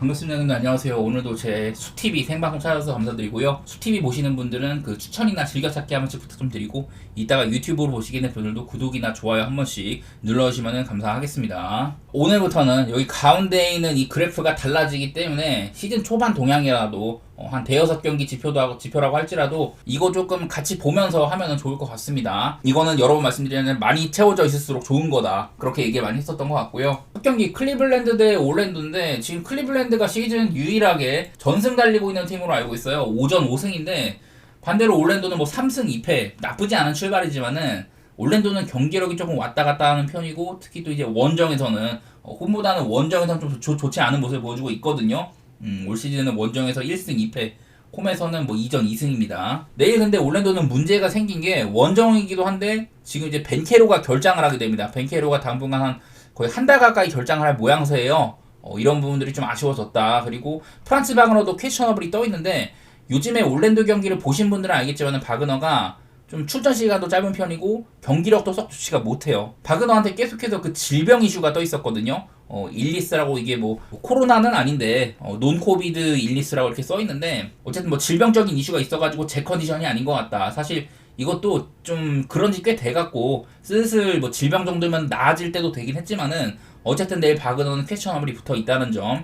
반갑습니다. 여러분들 안녕하세요. 오늘도 제 수TV 생방송 찾아주셔서 감사드리고요. 수TV 보시는 분들은 그 추천이나 즐겨찾기 한 번씩 부탁 좀 드리고, 이따가 유튜브로 보시게 된 분들도 구독이나 좋아요 한 번씩 눌러주시면 감사하겠습니다. 오늘부터는 여기 가운데에 있는 이 그래프가 달라지기 때문에 시즌 초반 동향이라도 한 대여섯 경기 지표라고 할지라도 이거 조금 같이 보면서 하면은 좋을 것 같습니다. 이거는 여러 번 말씀드리는 많이 채워져 있을수록 좋은 거다, 그렇게 얘기 많이 했었던 것 같고요. 첫 경기 클리블랜드 대 올랜도인데, 지금 클리블랜드가 시즌 유일하게 전승 달리고 있는 팀으로 알고 있어요. 5전 5승인데 반대로 올랜도는 뭐 3승 2패, 나쁘지 않은 출발이지만은 올랜도는 경기력이 조금 왔다 갔다 하는 편이고, 특히 또 이제 원정에서는 홈보다는 원정에서는 좀 좋지 않은 모습을 보여주고 있거든요. 올 시즌은 원정에서 1승 2패, 홈에서는 뭐 2전 2승입니다. 내일 근데 올랜도는 문제가 생긴 게, 원정이기도 한데 지금 이제 벤케로가 결장을 하게 됩니다. 벤케로가 당분간 한 거의 한 달 가까이 결장을 할 모양새예요. 이런 부분들이 좀 아쉬워졌다. 그리고 프란츠 바그너도 퀘스천어블이 떠 있는데, 요즘에 올랜도 경기를 보신 분들은 알겠지만 바그너가 좀 출전 시간도 짧은 편이고 경기력도 썩 좋지가 못해요. 바그너한테 계속해서 그 질병 이슈가 떠 있었거든요. 일리스라고, 이게 뭐 코로나는 아닌데 논코비드 일리스라고 이렇게 써 있는데, 어쨌든 뭐 질병적인 이슈가 있어가지고 제 컨디션이 아닌 것 같다. 사실 이것도 좀 그런지 꽤 돼갖고 슬슬 뭐 질병 정도면 나아질 때도 되긴 했지만은, 어쨌든 내일 바그너는 퀘스천어블이 붙어 있다는 점,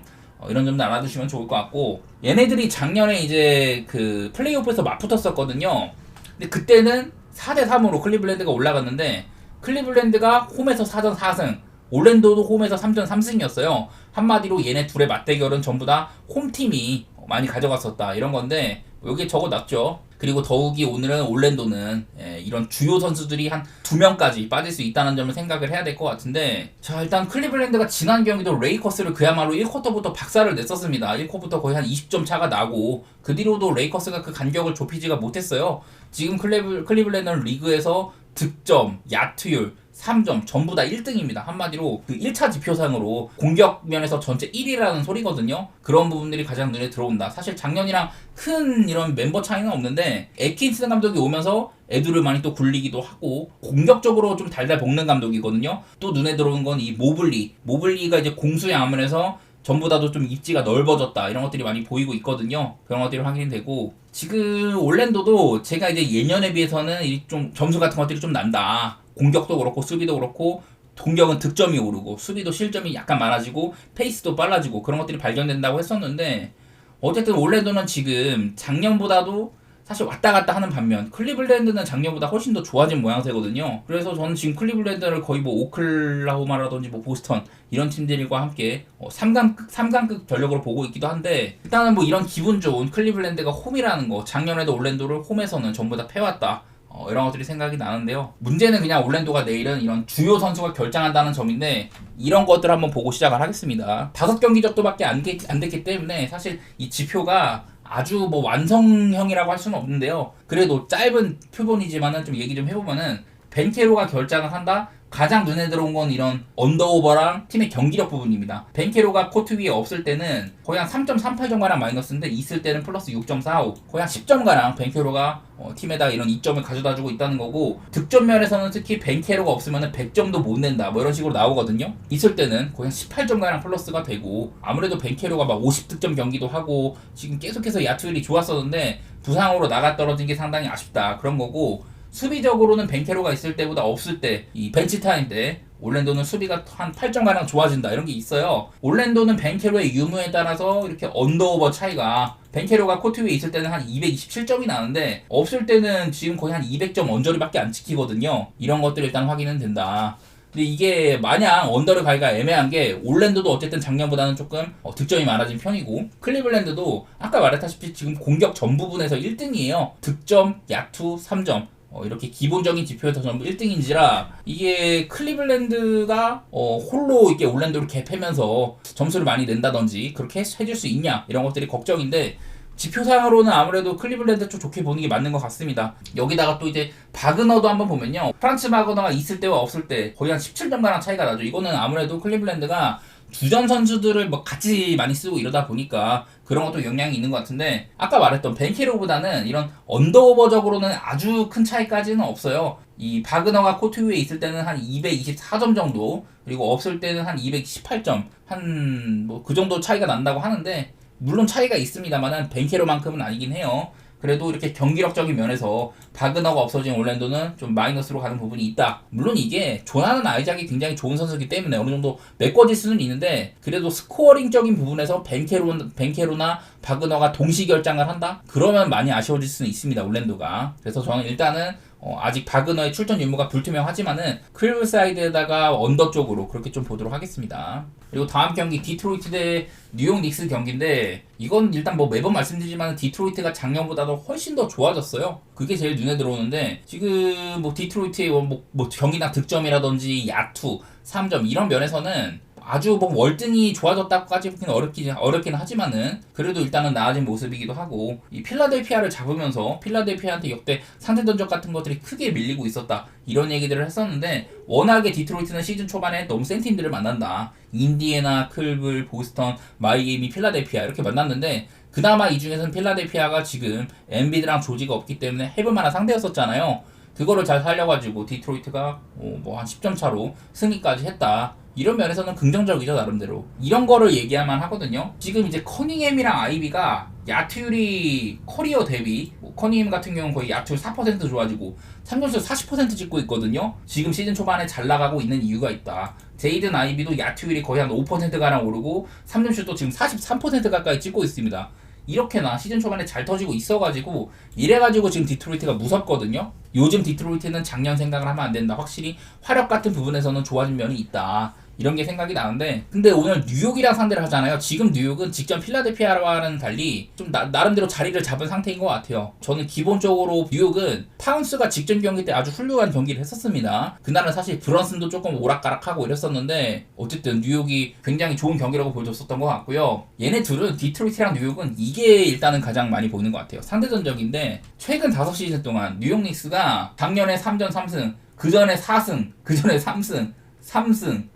이런 점도 알아두시면 좋을 것 같고, 얘네들이 작년에 이제 그 플레이오프에서 맞붙었었거든요. 근데 그때는 4대3으로 클리블랜드가 올라갔는데, 클리블랜드가 홈에서 4전 4승, 올랜도도 홈에서 3전 3승이었어요. 한마디로 얘네 둘의 맞대결은 전부 다 홈팀이 많이 가져갔었다, 이런 건데 여기에 적어놨죠. 그리고 더욱이 오늘은 올랜도는 이런 주요 선수들이 한 2명까지 빠질 수 있다는 점을 생각을 해야 될 것 같은데, 자, 일단 클리블랜드가 지난 경기도 레이커스를 그야말로 1쿼터부터 박살을 냈었습니다. 1쿼터부터 거의 한 20점 차가 나고, 그 뒤로도 레이커스가 그 간격을 좁히지가 못했어요. 지금 클리블랜드는 리그에서 득점, 야투율, 3점 전부 다 1등입니다. 한마디로 그 1차 지표상으로 공격 면에서 전체 1위라는 소리거든요. 그런 부분들이 가장 눈에 들어온다. 사실 작년이랑 큰 이런 멤버 차이는 없는데, 애킨슨 감독이 오면서 애들을 많이 또 굴리기도 하고, 공격적으로 좀 달달 볶는 감독이거든요. 또 눈에 들어오는 건 이 모블리가 이제 공수의 아문에서 전부 다도 좀 입지가 넓어졌다, 이런 것들이 많이 보이고 있거든요. 그런 것들이 확인이 되고, 지금 올랜도도 제가 이제 예년에 비해서는 좀 점수 같은 것들이 좀 난다. 공격도 그렇고 수비도 그렇고, 공격은 득점이 오르고 수비도 실점이 약간 많아지고 페이스도 빨라지고, 그런 것들이 발견된다고 했었는데, 어쨌든 올랜도는 지금 작년보다도 사실 왔다 갔다 하는 반면, 클리블랜드는 작년보다 훨씬 더 좋아진 모양새거든요. 그래서 저는 지금 클리블랜드를 거의 뭐 오클라호마라든지 뭐 보스턴 이런 팀들과 함께 3강급 전력으로 보고 있기도 한데, 일단은 뭐 이런 기분 좋은 클리블랜드가 홈이라는 거, 작년에도 올랜도를 홈에서는 전부 다 패왔다, 이런 것들이 생각이 나는데요. 문제는 그냥 올랜도가 내일은 이런 주요 선수가 결장한다는 점인데, 이런 것들 한번 보고 시작을 하겠습니다. 5경기 정도밖에 안 됐기 때문에 사실 이 지표가 아주 뭐 완성형이라고 할 수는 없는데요. 그래도 짧은 표본이지만은 좀 얘기 좀 해보면은, 벤케로가 결장을 한다? 가장 눈에 들어온 건 이런 언더오버랑 팀의 경기력 부분입니다. 벤케로가 코트 위에 없을 때는 거의 한 3.38점가량 마이너스인데, 있을 때는 플러스 6.45, 거의 한 10점가량 벤케로가 팀에다 이런 이점을 가져다주고 있다는 거고, 득점 면에서는 특히 벤케로가 없으면 100점도 못 낸다, 뭐 이런 식으로 나오거든요. 있을 때는 거의 한 18점가량 플러스가 되고, 아무래도 벤케로가 막 50득점 경기도 하고 지금 계속해서 야투율이 좋았었는데 부상으로 나가 떨어진 게 상당히 아쉽다, 그런 거고, 수비적으로는 벤케로가 있을 때보다 없을 때, 이 벤치 타임 때 올랜도는 수비가 한 8점가량 좋아진다, 이런 게 있어요. 올랜도는 벤케로의 유무에 따라서 이렇게 언더오버 차이가, 벤케로가 코트 위에 있을 때는 한 227점이 나는데 없을 때는 지금 거의 한 200점 언저리밖에 안 찍히거든요. 이런 것들 일단 확인은 된다. 근데 이게 마냥 언더를 가기가 애매한 게, 올랜도도 어쨌든 작년보다는 조금 득점이 많아진 편이고, 클리블랜드도 아까 말했다시피 지금 공격 전 부분에서 1등이에요. 득점, 야투, 3점. 이렇게 기본적인 지표에서 전부 1등인지라, 이게 클리블랜드가 홀로 이렇게 올랜도를 개패면서 점수를 많이 낸다든지 그렇게 해줄 수 있냐, 이런 것들이 걱정인데, 지표상으로는 아무래도 클리블랜드 쪽 좋게 보는 게 맞는 것 같습니다. 여기다가 또 이제 바그너도 한번 보면요, 프란츠 바그너가 있을 때와 없을 때 거의 한 17점가량 차이가 나죠. 이거는 아무래도 클리블랜드가 주전 선수들을 뭐 같이 많이 쓰고 이러다 보니까 그런 것도 영향이 있는 것 같은데, 아까 말했던 벤케로보다는 이런 언더오버적으로는 아주 큰 차이까지는 없어요. 이 바그너가 코트 위에 있을 때는 한 224점 정도, 그리고 없을 때는 한 218점, 한 뭐 그 정도 차이가 난다고 하는데, 물론 차이가 있습니다만은 벤케로만큼은 아니긴 해요. 그래도 이렇게 경기력적인 면에서 바그너가 없어진 올랜도는 좀 마이너스로 가는 부분이 있다. 물론 이게 조나단 아이작이 굉장히 좋은 선수이기 때문에 어느 정도 메꿔질 수는 있는데, 그래도 스코어링적인 부분에서 벤케로나 바그너가 동시 결장을 한다? 그러면 많이 아쉬워질 수는 있습니다, 올랜도가. 그래서 저는 일단은 아직 바그너의 출전 유무가 불투명하지만은 클리브사이드에다가 언더 쪽으로 그렇게 좀 보도록 하겠습니다. 그리고 다음 경기 디트로이트 대 뉴욕 닉스 경기인데, 이건 일단 뭐 매번 말씀드리지만 디트로이트가 작년보다도 훨씬 더 좋아졌어요. 그게 제일 눈에 들어오는데, 지금 뭐 디트로이트의 뭐 경기당 득점이라든지 야투 3점 이런 면에서는 아주 뭐 월등히 좋아졌다고까지 보기는 어렵긴 하지만은 그래도 일단은 나아진 모습이기도 하고, 이 필라델피아를 잡으면서 필라델피아한테 역대 상대 전적 같은 것들이 크게 밀리고 있었다 이런 얘기들을 했었는데, 워낙에 디트로이트는 시즌 초반에 너무 센 팀들을 만난다. 인디애나, 클블, 보스턴, 마이애미, 필라델피아 이렇게 만났는데, 그나마 이 중에서는 필라델피아가 지금 엔비드랑 조지가 없기 때문에 해볼만한 상대였었잖아요. 그거를 잘 살려가지고 디트로이트가 뭐 한 10점 차로 승리까지 했다. 이런 면에서는 긍정적이죠, 나름대로. 이런 거를 얘기할만 하거든요. 지금 이제 커닝햄이랑 아이비가 야투율이 커리어 대비, 커닝햄 같은 경우는 거의 야투율 4% 좋아지고 3점슛 40% 찍고 있거든요. 지금 시즌 초반에 잘 나가고 있는 이유가 있다. 제이든 아이비도 야투율이 거의 한 5%가량 오르고 3점슛도 지금 43% 가까이 찍고 있습니다. 이렇게나 시즌 초반에 잘 터지고 있어가지고, 이래가지고 지금 디트로이트가 무섭거든요. 요즘 디트로이트는 작년 생각을 하면 안 된다. 확실히 화력 같은 부분에서는 좋아진 면이 있다. 이런 게 생각이 나는데, 근데 오늘 뉴욕이랑 상대를 하잖아요. 지금 뉴욕은 직전 필라델피아와는 달리 좀 나름대로 자리를 잡은 상태인 것 같아요. 저는 기본적으로 뉴욕은 타운스가 직전 경기 때 아주 훌륭한 경기를 했었습니다. 그날은 사실 브런슨도 조금 오락가락하고 이랬었는데, 어쨌든 뉴욕이 굉장히 좋은 경기라고 보여줬었던 것 같고요. 얘네 둘은, 디트로이트랑 뉴욕은 이게 일단은 가장 많이 보이는 것 같아요. 상대전적인데, 최근 5시즌 동안 뉴욕 닉스가 작년에 3전 3승, 그 전에 4승, 그 전에 3승,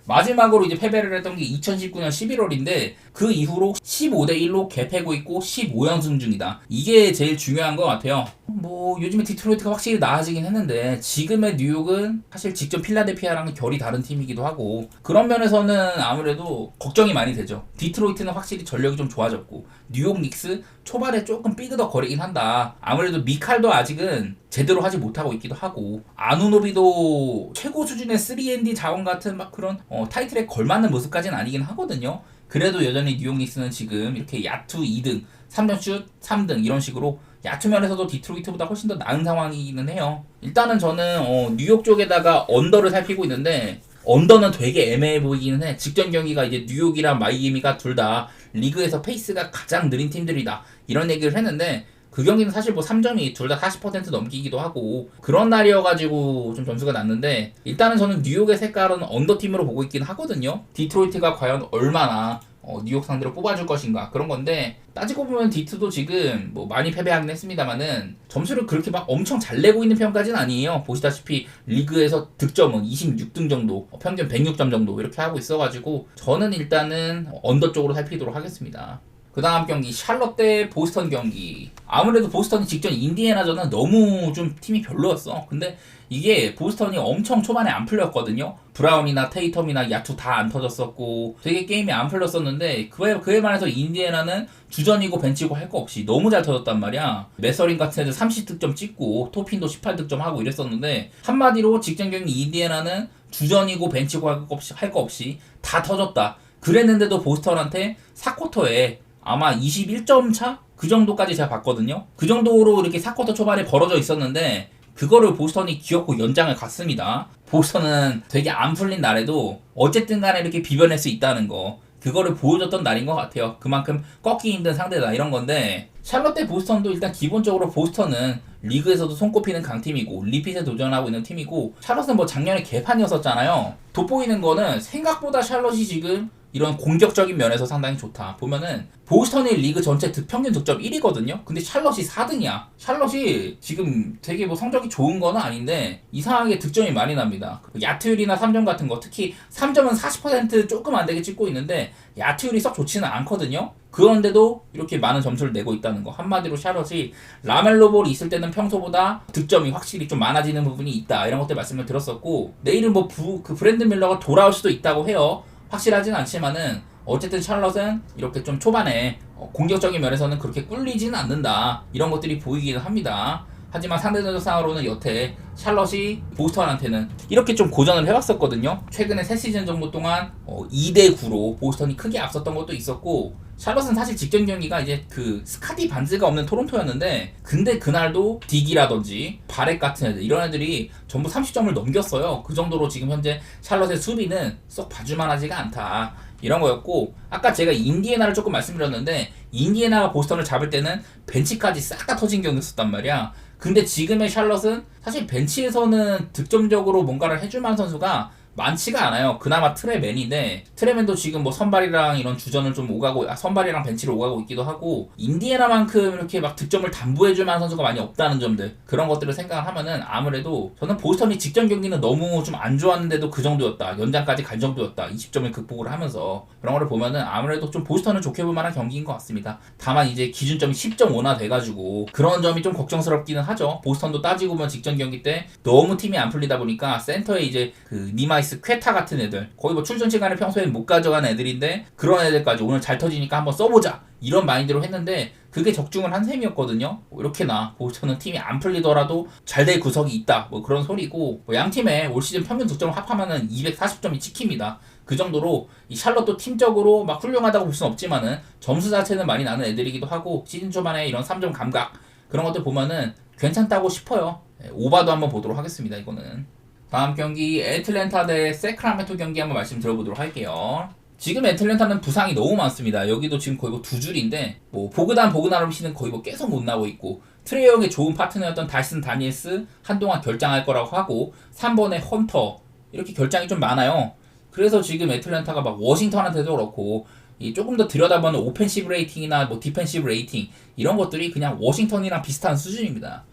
마지막으로 이제 패배를 했던 게 2019년 11월인데, 그 이후로 15대1로 개패고 있고 15연승 중이다. 이게 제일 중요한 것 같아요. 뭐 요즘에 디트로이트가 확실히 나아지긴 했는데, 지금의 뉴욕은 사실 직전 필라델피아랑은 결이 다른 팀이기도 하고, 그런 면에서는 아무래도 걱정이 많이 되죠. 디트로이트는 확실히 전력이 좀 좋아졌고, 뉴욕 닉스 초반에 조금 삐그덕거리긴 한다. 아무래도 미칼도 아직은 제대로 하지 못하고 있기도 하고, 아누노비도 최고 수준의 3&D 자원 같은 막 그런 타이틀에 걸맞는 모습까지는 아니긴 하거든요. 그래도 여전히 뉴욕 닉스는 지금 이렇게 야투 2등, 3점슛 3등 이런 식으로 야투 면에서도 디트로이트보다 훨씬 더 나은 상황이기는 해요. 일단은 저는 뉴욕 쪽에다가 언더를 살피고 있는데, 언더는 되게 애매해 보이기는 해. 직전 경기가 이제 뉴욕이랑 마이애미가 둘 다 리그에서 페이스가 가장 느린 팀들이다 이런 얘기를 했는데, 그 경기는 사실 뭐 3점이 둘 다 40% 넘기기도 하고 그런 날이어가지고 좀 점수가 났는데, 일단은 저는 뉴욕의 색깔은 언더팀으로 보고 있긴 하거든요. 디트로이트가 과연 얼마나 뉴욕 상대로 뽑아줄 것인가 그런 건데, 따지고 보면 디트도 지금 뭐 많이 패배하긴 했습니다만은 점수를 그렇게 막 엄청 잘 내고 있는 편까지는 아니에요. 보시다시피 리그에서 득점은 26등 정도, 평균 106점 정도 이렇게 하고 있어가지고, 저는 일단은 언더 쪽으로 살피도록 하겠습니다. 그 다음 경기 샬럿 대 보스턴 경기. 아무래도 보스턴이 직전 인디애나전은 너무 좀 팀이 별로였어. 근데 이게 보스턴이 엄청 초반에 안 풀렸거든요. 브라운이나 테이텀이나 야투 다 안 터졌었고 되게 게임이 안 풀렸었는데, 그에 반해서 인디애나는 주전이고 벤치고 할 거 없이 너무 잘 터졌단 말이야. 메서린 같은 애들 30득점 찍고 토핀도 18득점 하고 이랬었는데, 한마디로 직전 경기 인디애나는 주전이고 벤치고 할 거 없이 다 터졌다. 그랬는데도 보스턴한테 4쿼터에 아마 21점 차? 그 정도까지 제가 봤거든요. 그 정도로 이렇게 4쿼터 초반에 벌어져 있었는데, 그거를 보스턴이 기어코 연장을 갔습니다. 보스턴은 되게 안 풀린 날에도 어쨌든 간에 이렇게 비벼낼 수 있다는 거, 그거를 보여줬던 날인 것 같아요. 그만큼 꺾기 힘든 상대다 이런 건데, 샬럿 대 보스턴도 일단 기본적으로 보스턴은 리그에서도 손꼽히는 강팀이고 리핏에 도전하고 있는 팀이고, 샬럿은 뭐 작년에 개판이었었잖아요. 돋보이는 거는 생각보다 샬럿이 지금 이런 공격적인 면에서 상당히 좋다. 보면은 보스턴이 리그 전체 평균 득점 1위거든요. 근데 샬럿이 4등이야. 샬럿이 지금 되게 뭐 성적이 좋은 거는 아닌데 이상하게 득점이 많이 납니다. 야투율이나 3점 같은 거, 특히 3점은 40% 조금 안 되게 찍고 있는데 야투율이 썩 좋지는 않거든요. 그런데도 이렇게 많은 점수를 내고 있다는 거. 한마디로 샬럿이 라멜로 볼이 있을 때는 평소보다 득점이 확실히 좀 많아지는 부분이 있다. 이런 것들 말씀을 드렸었고, 내일은 뭐 그 브랜든 밀러가 돌아올 수도 있다고 해요. 확실하진 않지만은 어쨌든 샬럿은 이렇게 좀 초반에 공격적인 면에서는 그렇게 꿀리지는 않는다. 이런 것들이 보이기는 합니다. 하지만 상대적 상으로는 여태 샬럿이 보스턴한테는 이렇게 좀 고전을 해왔었거든요. 최근에 3시즌 정도 동안 2대9로 보스턴이 크게 앞섰던 것도 있었고, 샬럿은 사실 직전 경기가 이제 그 스카디 반즈가 없는 토론토였는데, 근데 그날도 딕이라든지 바렉 같은 애들, 이런 애들이 전부 30점을 넘겼어요. 그 정도로 지금 현재 샬럿의 수비는 썩 봐줄만하지가 않다. 이런 거였고, 아까 제가 인디애나를 조금 말씀드렸는데, 인디애나가 보스턴을 잡을 때는 벤치까지 싹 다 터진 경기였었단 말이야. 근데 지금의 샬럿은 사실 벤치에서는 득점적으로 뭔가를 해줄 만한 선수가 많지가 않아요. 그나마 트레맨인데, 트레맨도 지금 뭐 선발이랑 이런 주전을 좀 오가고, 선발이랑 벤치를 오가고 있기도 하고, 인디애나만큼 이렇게 막 득점을 담보해줄 만한 선수가 많이 없다는 점들, 그런 것들을 생각을 하면은 아무래도 저는 보스턴이 직전 경기는 너무 좀 안 좋았는데도 그 정도였다, 연장까지 갈 정도였다, 20점을 극복을 하면서 그런 거를 보면은 아무래도 좀 보스턴을 좋게 볼 만한 경기인 것 같습니다. 다만 이제 기준점이 10.5나 돼가지고 그런 점이 좀 걱정스럽기는 하죠. 보스턴도 따지고 보면 직전 경기 때 너무 팀이 안 풀리다 보니까 센터에 이제 그 니마이스 퀘타 같은 애들, 거의 뭐 출전 시간에 평소에 못 가져간 애들인데 그런 애들까지 오늘 잘 터지니까 한번 써보자, 이런 마인드로 했는데 그게 적중을 한 셈이었거든요. 이렇게나 보스턴은 팀이 안 풀리더라도 잘 될 구석이 있다, 뭐 그런 소리고, 뭐 양 팀의 올 시즌 평균 득점을 합하면은 240점이 찍힙니다. 그 정도로 이 샬럿도 팀적으로 막 훌륭하다고 볼 수는 없지만은 점수 자체는 많이 나는 애들이기도 하고, 시즌 초반에 이런 3점 감각 그런 것들 보면은 괜찮다고 싶어요. 오바도 한번 보도록 하겠습니다. 이거는 다음 경기 애틀랜타 대 세크라멘토 경기 한번 말씀 드려보도록 할게요. 지금 애틀랜타는 부상이 너무 많습니다. 여기도 지금 거의 뭐 두 줄인데, 뭐 보그나로비치는 거의 뭐 계속 못 나오고 있고, 트레이 형의 좋은 파트너였던 다이슨 다니엘스 한동안 결장할 거라고 하고, 3번에 헌터, 이렇게 결장이 좀 많아요. 그래서 지금 애틀랜타가 막 워싱턴한테도 그렇고, 이 조금 더 들여다보는 오펜시브 레이팅이나 뭐 디펜시브 레이팅, 이런 것들이 그냥 워싱턴이랑 비슷한 수준입니다.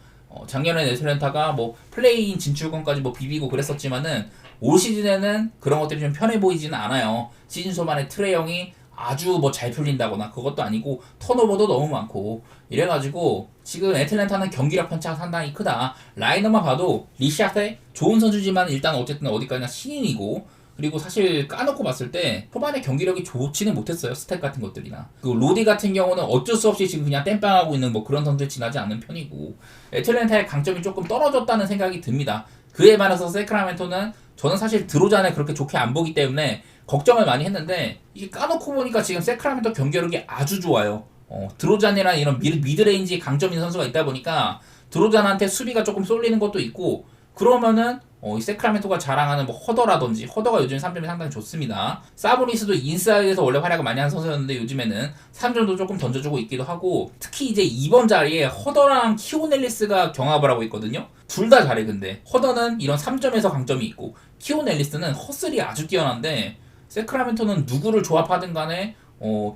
작년에 애틀랜타가 뭐 플레이인 진출권까지 뭐 비비고 그랬었지만은 올 시즌에는 그런 것들이 좀 편해 보이지는 않아요. 시즌 초반에 트레이 형이 아주 뭐 잘 풀린다거나 그것도 아니고 턴오버도 너무 많고, 이래가지고 지금 애틀랜타는 경기력 편차가 상당히 크다. 라인업만 봐도 리샤테 좋은 선수지만 일단 어쨌든 어디까지나 신인이고, 그리고 사실 까놓고 봤을 때 초반에 경기력이 좋지는 못했어요. 스탯 같은 것들이나. 그 로디 같은 경우는 어쩔 수 없이 지금 그냥 땜빵하고 있는 뭐 그런 선수에 지나지 않는 편이고, 애틀랜타의 강점이 조금 떨어졌다는 생각이 듭니다. 그에 반해서 세크라멘토는 저는 사실 드로잔을 그렇게 좋게 안 보기 때문에 걱정을 많이 했는데, 이게 까놓고 보니까 지금 세크라멘토 경기력이 아주 좋아요. 드로잔이라는 이런 미드레인지에 강점 있는 선수가 있다 보니까 드로잔한테 수비가 조금 쏠리는 것도 있고, 그러면은 이 세크라멘토가 자랑하는 뭐 허더라든지, 허더가 요즘 3점이 상당히 좋습니다. 사보니스도 인사이드에서 원래 활약을 많이 하는 선수였는데 요즘에는 3점도 조금 던져주고 있기도 하고, 특히 이제 2번 자리에 허더랑 키오넬리스가 경합을 하고 있거든요. 둘 다 잘해. 근데 허더는 이런 3점에서 강점이 있고, 키오넬리스는 허슬이 아주 뛰어난데, 세크라멘토는 누구를 조합하든 간에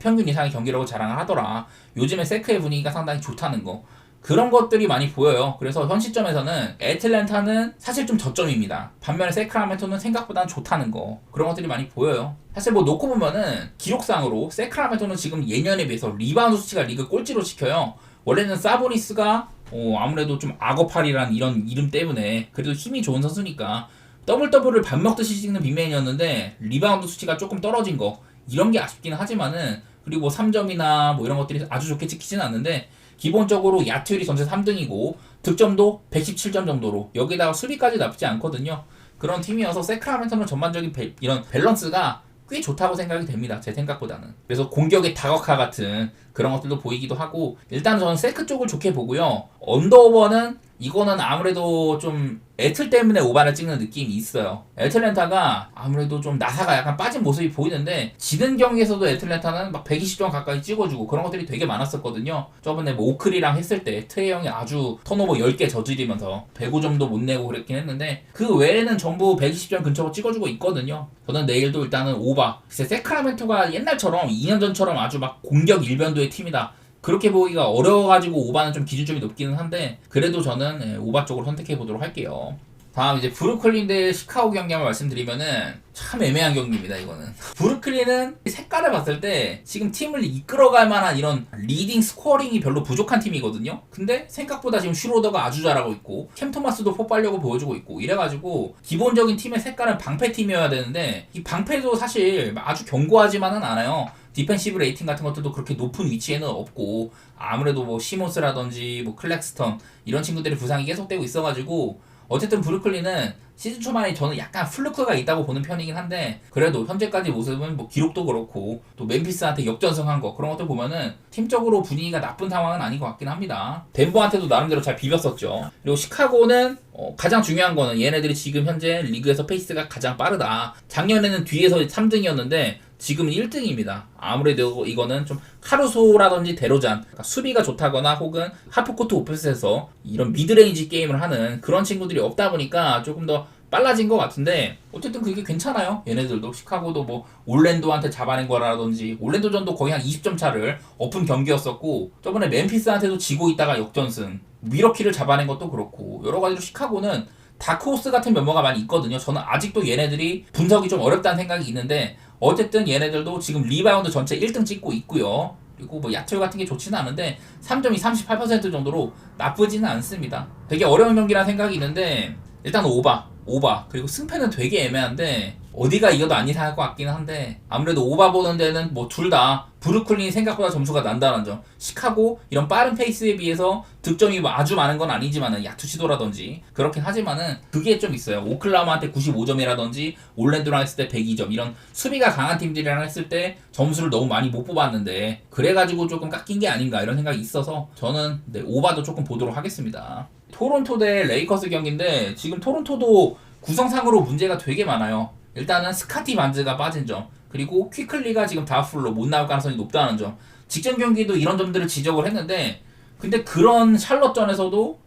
평균 이상의 경기력을 자랑을 하더라. 요즘에 세크의 분위기가 상당히 좋다는 거, 그런 것들이 많이 보여요. 그래서 현 시점에서는 애틀랜타는 사실 좀 저점입니다. 반면에 세크라멘토는 생각보다는 좋다는 거, 그런 것들이 많이 보여요. 사실 뭐 놓고 보면은 기록상으로 세크라멘토는 지금 예년에 비해서 리바운드 수치가 리그 꼴찌로 지켜요. 원래는 사보니스가 아무래도 좀 악어팔이란 이런 이름 때문에 그래도 힘이 좋은 선수니까 더블을 밥 먹듯이 찍는 빅맨이었는데, 리바운드 수치가 조금 떨어진 거, 이런 게 아쉽기는 하지만은, 그리고 뭐 3점이나 뭐 이런 것들이 아주 좋게 찍히지는 않는데, 기본적으로 야투율이 전체 3등이고 득점도 117점 정도로, 여기다가 수비까지 나쁘지 않거든요. 그런 팀이어서 세크라멘토는 전반적인 이런 밸런스가 꽤 좋다고 생각이 됩니다. 제 생각보다는. 그래서 공격의 다각화 같은 그런 것들도 보이기도 하고, 일단 저는 세크 쪽을 좋게 보고요. 언더오버는 이거는 아무래도 좀 애틀 때문에 오바를 찍는 느낌이 있어요. 애틀랜타가 아무래도 좀 나사가 약간 빠진 모습이 보이는데 지는 경기에서도 애틀랜타는 막 120점 가까이 찍어주고 그런 것들이 되게 많았었거든요. 저번에 뭐 오클이랑 했을 때 트레이 형이 아주 턴오버 10개 저지르면서 105점도 못 내고 그랬긴 했는데 그 외에는 전부 120점 근처로 찍어주고 있거든요. 저는 내일도 일단은 오바. 글쎄 세크라멘토가 옛날처럼 2년 전처럼 아주 막 공격 일변도의 팀이다. 그렇게 보기가 어려워가지고 오바는 좀 기준점이 높기는 한데 그래도 저는 오바 쪽으로 선택해 보도록 할게요. 다음 이제 브루클린 대 시카고 경기 한번 말씀드리면은 참 애매한 경기입니다. 이거는 브루클린은 색깔을 봤을 때 지금 팀을 이끌어갈 만한 이런 리딩 스코어링이 별로 부족한 팀이거든요. 근데 생각보다 지금 슈로더가 아주 잘하고 있고 캠 토마스도 폭발력을 보여주고 있고 이래가지고 기본적인 팀의 색깔은 방패팀이어야 되는데 이 방패도 사실 아주 견고하지만은 않아요. 디펜시브 레이팅 같은 것들도 그렇게 높은 위치에는 없고 아무래도 뭐 시몬스라든지 뭐 클렉스턴 이런 친구들의 부상이 계속되고 있어가지고 어쨌든 브루클린은 시즌 초반에 저는 약간 플루크가 있다고 보는 편이긴 한데 그래도 현재까지 모습은 뭐 기록도 그렇고 또 멤피스한테 역전승한 거 그런 것들 보면은 팀적으로 분위기가 나쁜 상황은 아닌 것 같긴 합니다. 덴버한테도 나름대로 잘 비볐었죠. 그리고 시카고는 가장 중요한 거는 얘네들이 지금 현재 리그에서 페이스가 가장 빠르다. 작년에는 뒤에서 3등이었는데 지금은 1등입니다. 아무래도 이거는 좀 카루소라든지 데로잔 그러니까 수비가 좋다거나 혹은 하프코트 오프셋에서 이런 미드레인지 게임을 하는 그런 친구들이 없다 보니까 조금 더 빨라진 것 같은데 어쨌든 그게 괜찮아요. 얘네들도 시카고도 뭐 올랜도한테 잡아낸 거라든지 올랜도전도 거의 한 20점 차를 엎은 경기였었고 저번에 멤피스한테도 지고 있다가 역전승 미러키를 잡아낸 것도 그렇고 여러 가지로 시카고는 다크호스 같은 면모가 많이 있거든요. 저는 아직도 얘네들이 분석이 좀 어렵다는 생각이 있는데 어쨌든 얘네들도 지금 리바운드 전체 1등 찍고 있고요. 그리고 뭐 야투 같은 게 좋지는 않은데 3점이 38% 정도로 나쁘지는 않습니다. 되게 어려운 경기라는 생각이 있는데 일단 오바 그리고 승패는 되게 애매한데 어디가 이겨도 안 이상할 것 같기는 한데 아무래도 오바 보는 데는 뭐 둘 다 브루클린이 생각보다 점수가 난다는 점 시카고 이런 빠른 페이스에 비해서 득점이 뭐 아주 많은 건 아니지만은 야투 시도라든지 그렇긴 하지만은 그게 좀 있어요. 오클라호마한테 95점이라든지 올랜도랑 했을 때 102점 이런 수비가 강한 팀들이랑 했을 때 점수를 너무 많이 못 뽑았는데 그래가지고 조금 깎인 게 아닌가 이런 생각이 있어서 저는 오바도 조금 보도록 하겠습니다. 토론토 대 레이커스 경기인데 지금 토론토도 구성상으로 문제가 되게 많아요. 일단은 스카티 반즈가 빠진 점 그리고 퀴클리가 지금 다프로 못 나올 가능성이 높다는 점 직전 경기도 이런 점들을 지적을 했는데 근데 그런 샬럿전에서도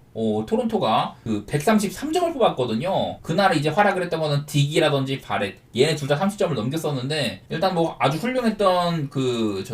토론토가 그 133점을 뽑았거든요. 그날 이제 활약을 했던 거는 딕이라든지 바렛 얘네 둘 다 30점을 넘겼었는데 일단 뭐 아주 훌륭했던 그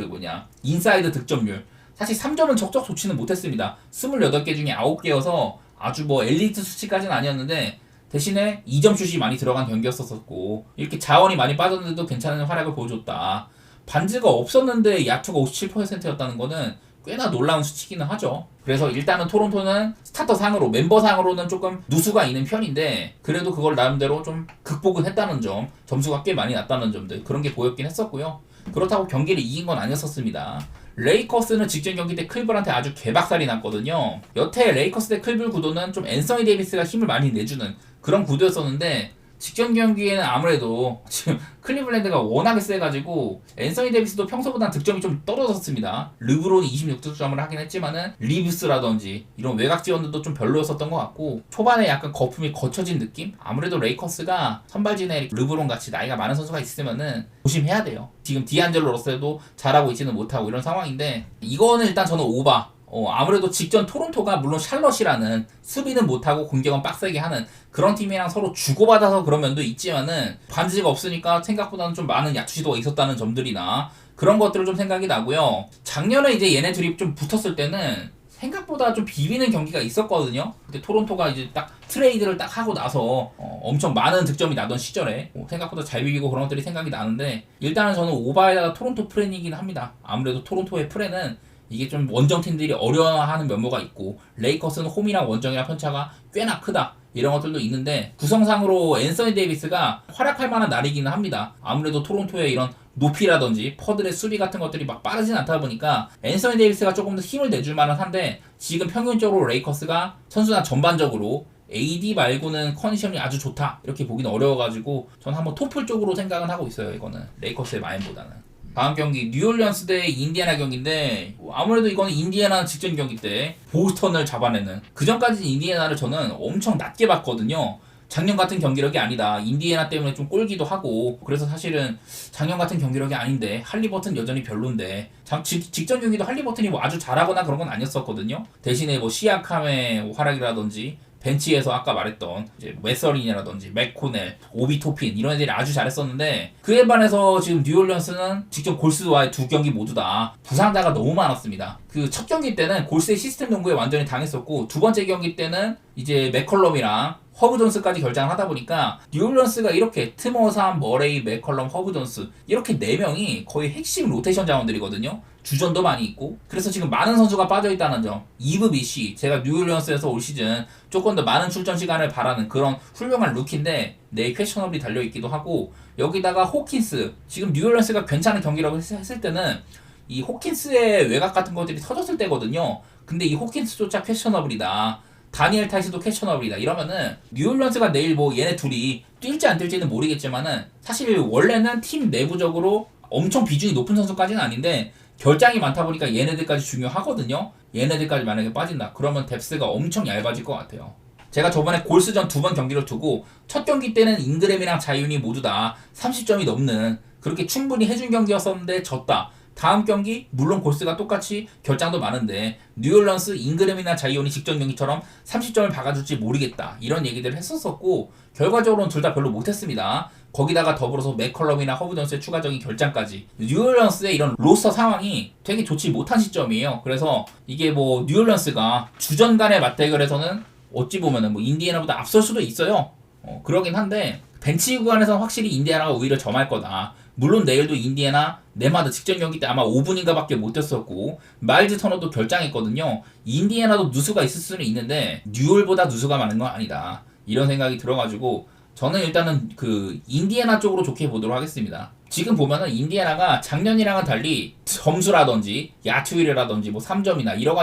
인사이드 득점률 사실 3점은 적적 좋지는 못했습니다. 28개 중에 9개여서 아주 뭐 엘리트 수치까지는 아니었는데 대신에 2점 슛이 많이 들어간 경기였었고 이렇게 자원이 많이 빠졌는데도 괜찮은 활약을 보여줬다. 반즈가 없었는데 야투가 57%였다는 거는 꽤나 놀라운 수치기는 하죠. 그래서 일단은 토론토는 스타터 상으로 멤버 상으로는 조금 누수가 있는 편인데 그래도 그걸 나름대로 좀 극복은 했다는 점 점수가 꽤 많이 났다는 점들 그런 게 보였긴 했었고요. 그렇다고 경기를 이긴 건 아니었었습니다. 레이커스는 직전 경기 때 클블한테 아주 개박살이 났거든요. 여태 레이커스 대 클블 구도는 좀 앤서니 데이비스가 힘을 많이 내주는 그런 구도였었는데 직전 경기에는 아무래도 지금 클리블랜드가 워낙에 세가지고 앤서니 데이비스도 평소보다 득점이 좀 떨어졌습니다. 르브론이 26득점을 하긴 했지만은 리브스라든지 이런 외곽 지원들도 좀 별로였었던 것 같고 초반에 약간 거품이 거쳐진 느낌? 아무래도 레이커스가 선발진에 르브론 같이 나이가 많은 선수가 있으면은 조심해야 돼요. 지금 디안젤로 러셀도 잘하고 있지는 못하고 이런 상황인데 이거는 일단 저는 오바. 아무래도 직전 토론토가 물론 샬럿이라는 수비는 못하고 공격은 빡세게 하는 그런 팀이랑 서로 주고받아서 그런 면도 있지만은 반지가 없으니까 생각보다는 좀 많은 야투 시도가 있었다는 점들이나 그런 것들을 좀 생각이 나고요. 작년에 이제 얘네 둘이 좀 붙었을 때는 생각보다 좀 비비는 경기가 있었거든요. 근데 토론토가 이제 딱 트레이드를 딱 하고 나서 엄청 많은 득점이 나던 시절에 생각보다 잘 비비고 그런 것들이 생각이 나는데 일단은 저는 오바에다가 토론토 프렌이긴 합니다. 아무래도 토론토의 프렌은 이게 좀 원정팀들이 어려워하는 면모가 있고 레이커스는 홈이랑 원정이랑 편차가 꽤나 크다 이런 것들도 있는데 구성상으로 앤서니 데이비스가 활약할 만한 날이기는 합니다. 아무래도 토론토의 이런 높이라든지 퍼들의 수비 같은 것들이 막 빠르진 않다 보니까 앤서니 데이비스가 조금 더 힘을 내줄 만은 한데 지금 평균적으로 레이커스가 선수단 전반적으로 AD 말고는 컨디션이 아주 좋다 이렇게 보기는 어려워가지고 전 한번 토플 쪽으로 생각은 하고 있어요. 이거는 레이커스의 마인보다는 다음 경기 뉴올리언스 대 인디애나 경기인데 아무래도 이거는 인디애나 직전 경기 때 보스턴을 잡아내는, 그 전까지는 인디애나를 저는 엄청 낮게 봤거든요. 작년 같은 경기력이 아니다. 인디애나 때문에 좀 꼴기도 하고, 그래서 사실은 작년 같은 경기력이 아닌데 할리버튼 여전히 별론데, 직전 경기도 할리버튼이 뭐 아주 잘하거나 그런 건 아니었었거든요. 대신에 뭐 시아캄의 활약이라든지 벤치에서 아까 말했던 이제 웨서린이라든지 맥코넬, 오비 토핀 이런 애들이 아주 잘했었는데, 그에 반해서 지금 뉴올리언스는 직접 골스와의 두 경기 모두 다 부상자가 너무 많았습니다. 그 첫 경기 때는 골스의 시스템 농구에 완전히 당했었고, 두 번째 경기 때는 이제 맥컬럼이랑 허브 존스까지 결장을 하다 보니까 뉴올리언스가 이렇게 트머삼, 머레이, 맥컬럼, 허브 존스 이렇게 4명이 거의 핵심 로테이션 자원들이거든요. 주전도 많이 있고, 그래서 지금 많은 선수가 빠져있다는 점. 이브 비시, 제가 뉴올리언스에서 올 시즌 조금 더 많은 출전 시간을 바라는 그런 훌륭한 루키인데 내일 퀘셔너블이 달려있기도 하고, 여기다가 호킨스, 지금 뉴올리언스가 괜찮은 경기라고 했을 때는 이 호킨스의 외곽 같은 것들이 터졌을 때거든요. 근데 이 호킨스조차 퀘셔너블이다, 다니엘 타이스도 퀘셔너블이다 이러면은 뉴올리언스가 내일 뭐 얘네 둘이 뛸지 안 뛸지는 모르겠지만은 사실 원래는 팀 내부적으로 엄청 비중이 높은 선수까지는 아닌데 결장이 많다 보니까 얘네들까지 중요하거든요. 얘네들까지 만약에 빠진다 그러면 뎁스가 엄청 얇아질 것 같아요. 제가 저번에 골스전 2번 경기를 두고 첫 경기 때는 잉그램이랑 자이온이 모두 다 30점이 넘는 그렇게 충분히 해준 경기였었는데 졌다. 다음 경기 물론 골스가 똑같이 결장도 많은데 뉴올리언스 잉그램이나 자이온이 직전 경기처럼 30점을 박아줄지 모르겠다 이런 얘기들을 했었었고, 결과적으로는 둘 다 별로 못했습니다. 거기다가 더불어서 맥컬럼이나 허브 존스의 추가적인 결장까지, 뉴올리언스의 이런 로스터 상황이 되게 좋지 못한 시점이에요. 그래서 이게 뭐 뉴올리언스가 주전 간의 맞대결에서는 어찌 보면은 뭐 인디애나보다 앞설 수도 있어요. 그러긴 한데 벤치 구간에서는 확실히 인디애나가 오히려 점할 거다. 물론 내일도 인디애나 네마드 직전 경기 때 아마 5분인가 밖에 못 뛰었었고, 마일즈 터너도 결장했거든요. 인디애나도 누수가 있을 수는 있는데 뉴올보다 누수가 많은 건 아니다 이런 생각이 들어가지고 저는 일단은 그 인디애나 쪽으로 좋게 보도록 하겠습니다. 지금 보면은 인디애나가 작년이랑은 달리 점수라든지 야투율이라든지 뭐 3점이나 여러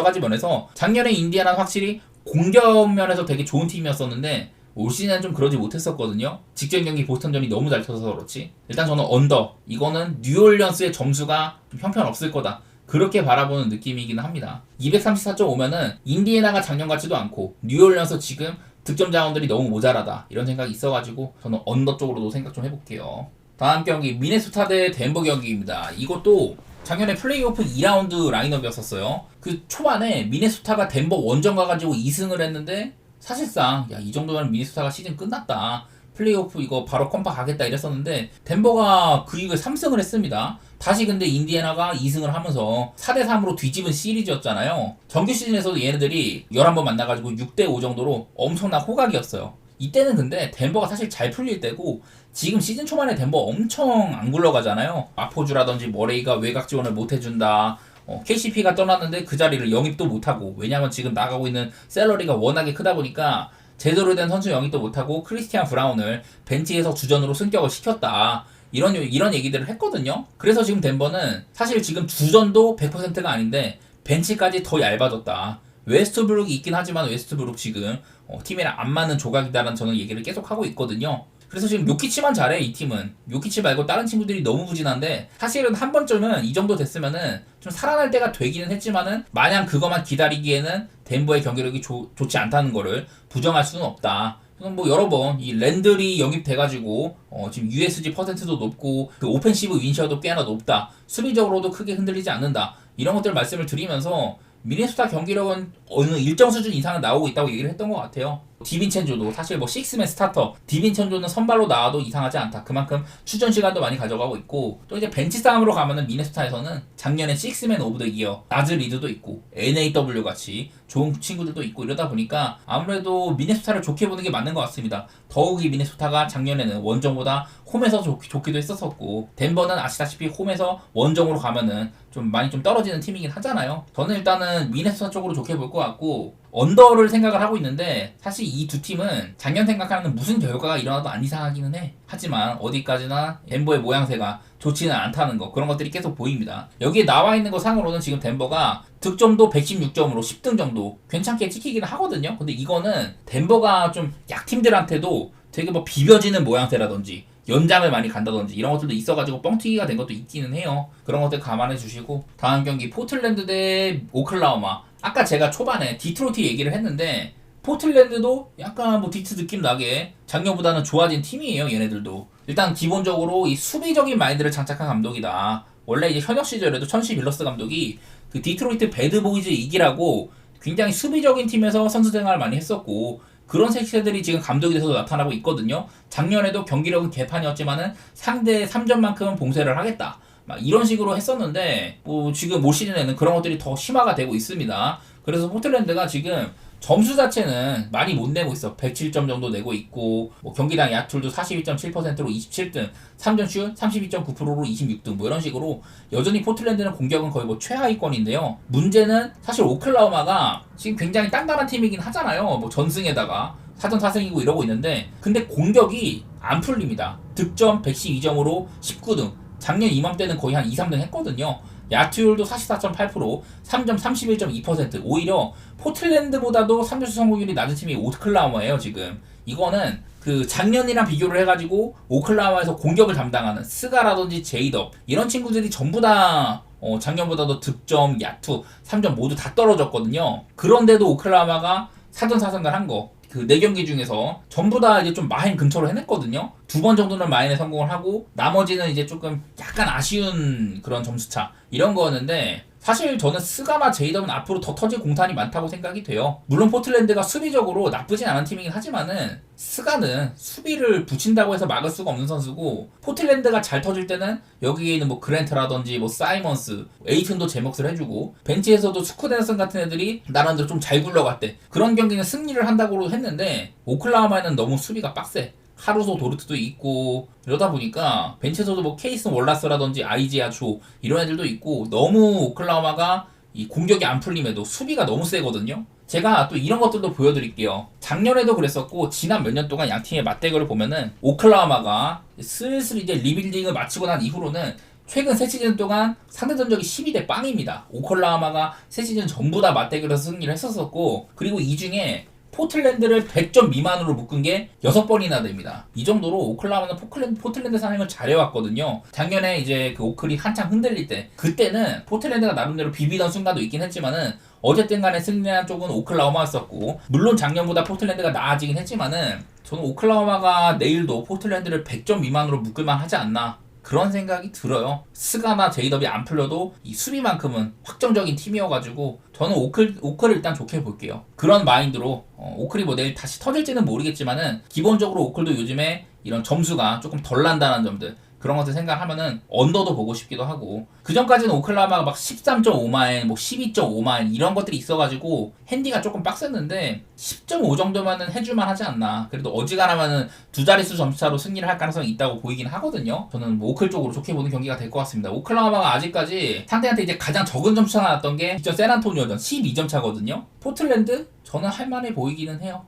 가지 면에서 작년에 인디애나는 확실히 공격 면에서 되게 좋은 팀이었었는데 올 시즌은 좀 그러지 못했었거든요. 직전 경기 보스턴전이 너무 잘 터서 그렇지. 일단 저는 언더, 이거는 뉴올리언스의 점수가 좀 형편없을 거다 그렇게 바라보는 느낌이긴 합니다. 234.5면은 인디애나가 작년 같지도 않고 뉴올리언스 지금 득점 자원들이 너무 모자라다 이런 생각이 있어가지고 저는 언더 쪽으로도 생각 좀 해볼게요. 다음 경기 미네소타 대 덴버 경기입니다. 이것도 작년에 플레이오프 2라운드 라인업이었었어요. 그 초반에 미네소타가 덴버 원정 가가지고 2승을 했는데 사실상 야, 이 정도면 미네소타가 시즌 끝났다, 플레이오프 이거 바로 컴파 가겠다 이랬었는데 덴버가 그 이후에 3승을 했습니다. 다시 근데 인디애나가 2승을 하면서 4대3으로 뒤집은 시리즈였잖아요. 정규 시즌에서도 얘네들이 11번 만나가지고 6대5 정도로 엄청난 호각이었어요. 이때는 근데 덴버가 사실 잘 풀릴 때고, 지금 시즌 초반에 덴버 엄청 안 굴러가잖아요. 마포주라든지 머레이가 외곽 지원을 못 해준다, KCP가 떠났는데 그 자리를 영입도 못하고, 왜냐면 지금 나가고 있는 셀러리가 워낙에 크다 보니까 제대로 된 선수 영입도 못하고 크리스티안 브라운을 벤치에서 주전으로 승격을 시켰다 이런 얘기들을 했거든요. 그래서 지금 덴버는 사실 지금 주전도 100%가 아닌데 벤치까지 더 얇아졌다. 웨스트브룩이 있긴 하지만 웨스트브룩 지금 팀이랑 안 맞는 조각이다라는 저는 얘기를 계속 하고 있거든요. 그래서 지금 요키치만 잘해. 이 팀은 요키치 말고 다른 친구들이 너무 부진한데, 사실은 한 번쯤은 이 정도 됐으면은 좀 살아날 때가 되기는 했지만은 마냥 그것만 기다리기에는 덴버의 경기력이 좋지 않다는 거를 부정할 수는 없다. 뭐 여러 번 이 랜들이 영입돼가지고 지금 USG 퍼센트도 높고 그 오펜시브 윈셔도 꽤나 높다, 수비적으로도 크게 흔들리지 않는다 이런 것들 말씀을 드리면서 미네소타 경기력은 어느 일정 수준 이상은 나오고 있다고 얘기를 했던 것 같아요. 디빈첸조도 사실 뭐 식스맨 스타터, 디빈첸조는 선발로 나와도 이상하지 않다. 그만큼 출전 시간도 많이 가져가고 있고, 또 이제 벤치 싸움으로 가면은 미네소타에서는 작년에 식스맨 오브 더 이어 나즈 리드도 있고 NAW 같이 좋은 친구들도 있고 이러다 보니까 아무래도 미네소타를 좋게 보는 게 맞는 것 같습니다. 더욱이 미네소타가 작년에는 원정보다 홈에서 좋기도 했었었고, 덴버는 아시다시피 홈에서 원정으로 가면은 좀 많이 좀 떨어지는 팀이긴 하잖아요. 저는 일단은 미네소타 쪽으로 좋게 볼 것 같고, 언더를 생각을 하고 있는데 사실 이 두 팀은 작년 생각하는 무슨 결과가 일어나도 안 이상하기는 해. 하지만 어디까지나 덴버의 모양새가 좋지는 않다는 거, 그런 것들이 계속 보입니다. 여기에 나와 있는 거 상으로는 지금 덴버가 득점도 116점으로 10등 정도 괜찮게 찍히기는 하거든요. 근데 이거는 덴버가 좀 약팀들한테도 되게 뭐 비벼지는 모양새라든지 연장을 많이 간다든지 이런 것들도 있어가지고 뻥튀기가 된 것도 있기는 해요. 그런 것들 감안해 주시고 다음 경기 포틀랜드 대 오클라호마. 아까 제가 초반에 디트로이트 얘기를 했는데 포틀랜드도 약간 뭐 디트 느낌 나게 작년보다는 좋아진 팀이에요. 얘네들도 일단 기본적으로 이 수비적인 마인드를 장착한 감독이다. 원래 이제 현역 시절에도 천시 빌러스 감독이 그 디트로이트 배드보이즈 이기라고 굉장히 수비적인 팀에서 선수 생활을 많이 했었고 그런 색채들이 지금 감독이 돼서 나타나고 있거든요. 작년에도 경기력은 개판이었지만은 상대의 3점만큼은 봉쇄를 하겠다. 막 이런 식으로 했었는데 뭐 지금 올 시즌에는 그런 것들이 더 심화가 되고 있습니다. 그래서 포틀랜드가 지금 점수 자체는 많이 못 내고 있어. 107점 정도 내고 있고 뭐 경기당 야툴도 42.7%로 27등, 3점 슛 32.9%로 26등 뭐 이런 식으로 여전히 포틀랜드는 공격은 거의 뭐 최하위권인데요. 문제는 사실 오클라호마가 지금 굉장히 단단한 팀이긴 하잖아요. 뭐 전승에다가 4전 4승이고 이러고 있는데 근데 공격이 안 풀립니다. 득점 112점으로 19등. 작년 이맘때는 거의 한 2, 3등 했거든요. 야투율도 44.8%, 3점 31.2%. 오히려 포틀랜드보다도 3점슛 성공률이 낮은 팀이 오클라호마예요, 지금. 이거는 그 작년이랑 비교를 해가지고 오클라호마에서 공격을 담당하는 스가라든지 제이덥 이런 친구들이 전부 다 작년보다도 득점, 야투, 3점 모두 다 떨어졌거든요. 그런데도 오클라호마가 4전 4승을 한 거. 그 4경기 중에서 전부 다 이제 좀 마인 근처로 해냈거든요. 2번 정도는 마인에 성공을 하고 나머지는 이제 조금 약간 아쉬운 그런 점수차 이런 거였는데 사실 저는 스가나 제이덤은 앞으로 더 터질 공탄이 많다고 생각이 돼요. 물론 포틀랜드가 수비적으로 나쁘진 않은 팀이긴 하지만은 스가는 수비를 붙인다고 해서 막을 수가 없는 선수고 포틀랜드가 잘 터질 때는 여기에 있는 뭐 그랜트라든지 뭐 사이먼스, 에이튼도 제 몫을 해주고 벤치에서도 스쿠덴슨 같은 애들이 나름대로 좀 잘 굴러갔대. 그런 경기는 승리를 한다고 했는데 오클라호마에는 너무 수비가 빡세. 카루소 도르트도 있고 이러다 보니까 벤치에서도 뭐 케이슨 월라스라든지 아이지아 조 이런 애들도 있고 너무 오클라호마가 이 공격이 안 풀림에도 수비가 너무 세거든요. 제가 또 이런 것들도 보여드릴게요. 작년에도 그랬었고 지난 몇 년 동안 양 팀의 맞대결을 보면은 오클라호마가 슬슬 이제 리빌딩을 마치고 난 이후로는 최근 3시즌 동안 상대 전적이 12대 빵입니다. 오클라호마가 3시즌 전부 다 맞대결에서 승리를 했었었고 그리고 이 중에 포틀랜드를 100점 미만으로 묶은 게 6번이나 됩니다. 이 정도로 오클라호마는 포틀랜드 사냥을 잘해왔거든요. 작년에 이제 그 오클이 한창 흔들릴 때 그때는 포틀랜드가 나름대로 비비던 순간도 있긴 했지만은 어쨌든 간에 승리한 쪽은 오클라호마였었고 물론 작년보다 포틀랜드가 나아지긴 했지만은 저는 오클라호마가 내일도 포틀랜드를 100점 미만으로 묶을만 하지 않나 그런 생각이 들어요. 스가나 제이덥이 안 풀려도 이 수비만큼은 확정적인 팀이어가지고 저는 오클을 일단 좋게 볼게요. 그런 마인드로 오클이 뭐 내일 다시 터질지는 모르겠지만은 기본적으로 오클도 요즘에 이런 점수가 조금 덜 난다는 점들 그런 것들 생각하면은 언더도 보고 싶기도 하고 그 전까지는 오클라호마가 막 13.5마인 뭐 12.5마인 이런 것들이 있어가지고 핸디가 조금 빡셌는데 10.5 정도면은 해줄만 하지 않나. 그래도 어지간하면은 두 자릿수 점수차로 승리를 할 가능성이 있다고 보이긴 하거든요. 저는 뭐 오클 쪽으로 좋게 보는 경기가 될 것 같습니다. 오클라호마가 아직까지 상대한테 이제 가장 적은 점수차가 났던 게 진짜 샌안토니오전 12점 차거든요. 포틀랜드 저는 할만해 보이기는 해요.